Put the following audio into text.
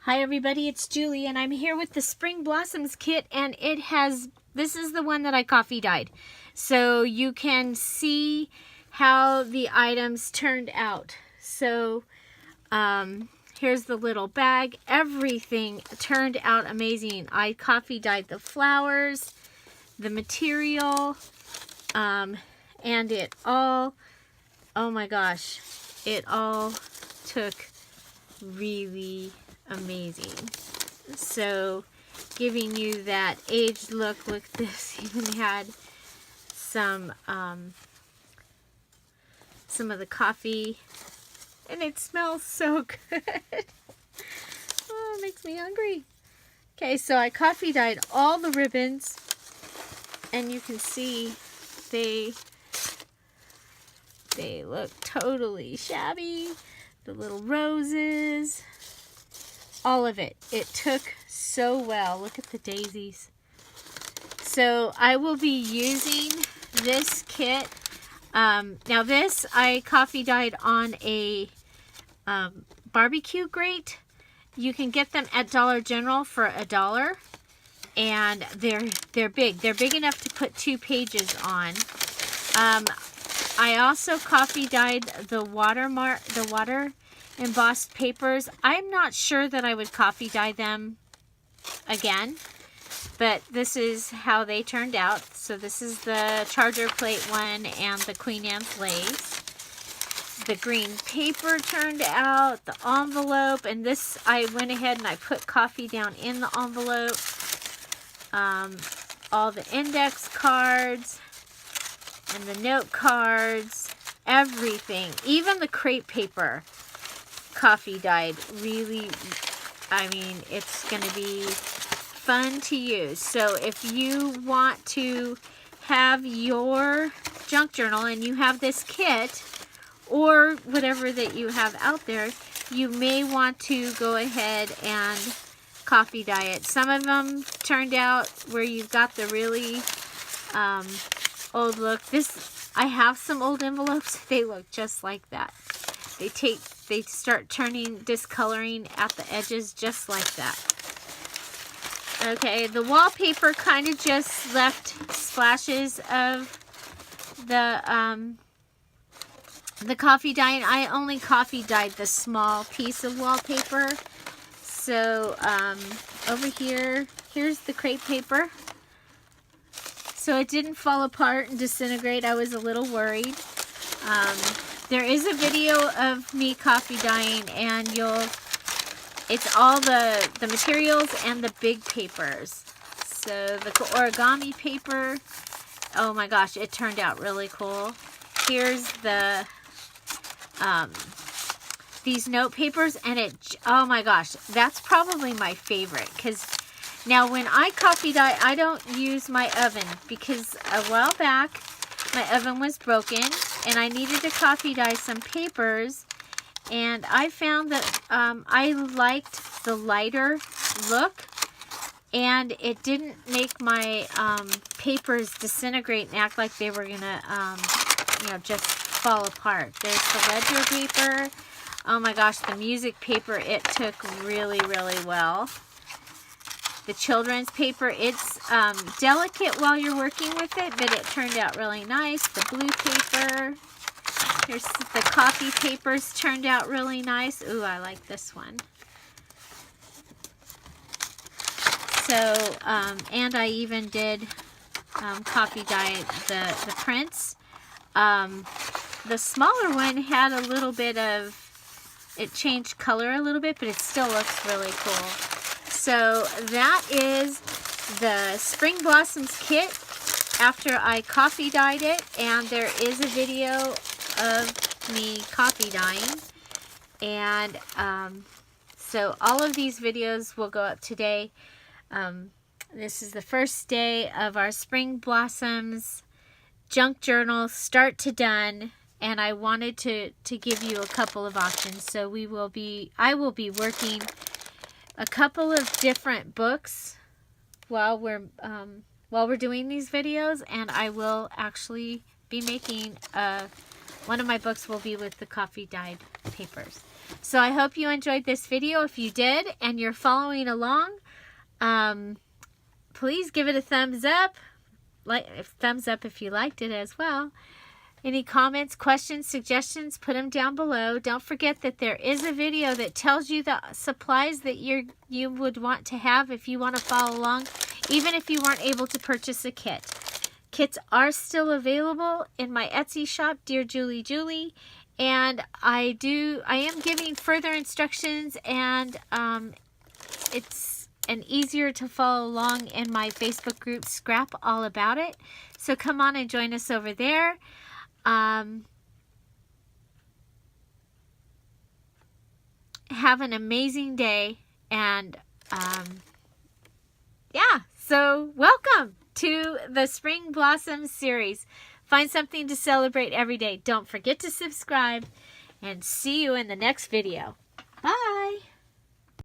Hi everybody, it's Julie and I'm here with the Spring Blossoms kit, and this is the one that I coffee dyed. So you can see how the items turned out. So here's the little bag. Everything turned out amazing. I coffee dyed the flowers, the material, and it all, oh my gosh, it all took really amazing. So giving you that aged look. Look, this even had some of the coffee, and it smells so good. Oh, it makes me hungry. Okay, so I coffee dyed all the ribbons, and you can see they look totally shabby. The little roses, all of it. It took so well. Look at the daisies. So I will be using this kit. Now this I coffee dyed on a barbecue grate. You can get them at Dollar General for $1, and they're big. They're big enough to put 2 pages on. I also coffee dyed the water embossed papers. I'm not sure that I would coffee dye them again, but this is how they turned out. So this is the charger plate one and the Queen Anne's lace. The green paper turned out, the envelope, and this I went ahead and I put coffee down in the envelope. All the index cards and the note cards, everything, even the crepe paper coffee dyed. Really, I mean, it's going to be fun to use. So if you want to have your junk journal and you have this kit or whatever that you have out there, you may want to go ahead and coffee dye it. Some of them turned out where you've got the really old look. I have some old envelopes. They look just like that. They start turning, discoloring at the edges just like that. Okay, the wallpaper kind of just left splashes of the coffee dye, and I only coffee dyed the small piece of wallpaper. So over here, here's the crepe paper. So it didn't fall apart and disintegrate. I was a little worried. There is a video of me coffee dyeing, and it's all the materials and the big papers. So the origami paper, oh my gosh, it turned out really cool. Here's the these note papers, and oh my gosh, that's probably my favorite, because now when I coffee dye, I don't use my oven, because a while back my oven was broken and I needed to coffee dye some papers, and I found that I liked the lighter look, and it didn't make my papers disintegrate and act like they were gonna just fall apart. There's the ledger paper. Oh my gosh, the music paper, it took really, really well. The children's paper, it's delicate while you're working with it, but it turned out really nice. The blue paper. Here's the coffee papers, turned out really nice. Ooh, I like this one. So, and I even did coffee dye the prints. The smaller one had a little bit of, it changed color a little bit, but it still looks really cool. So that is the Spring Blossoms kit after I coffee dyed it, and there is a video of me coffee dyeing, and so all of these videos will go up today. This is the first day of our Spring Blossoms junk journal, start to done, and I wanted to give you a couple of options. So I will be working a couple of different books while we're doing these videos, and I will actually be making one of my books will be with the coffee dyed papers. So I hope you enjoyed this video. If you did and you're following along, please give it a thumbs up. Thumbs up if you liked it as well. Any comments, questions, suggestions, put them down below. Don't forget that there is a video that tells you the supplies that you would want to have if you want to follow along, even if you weren't able to purchase a kit. Kits are still available in my Etsy shop, Dearjuliejulie, and I am giving further instructions, and it's easier to follow along in my Facebook group, Scrap All About It. So come on and join us over there. Have an amazing day, and yeah, so welcome to the Spring Blossoms series. Find something to celebrate every day. Don't forget to subscribe, and see you in the next video. Bye.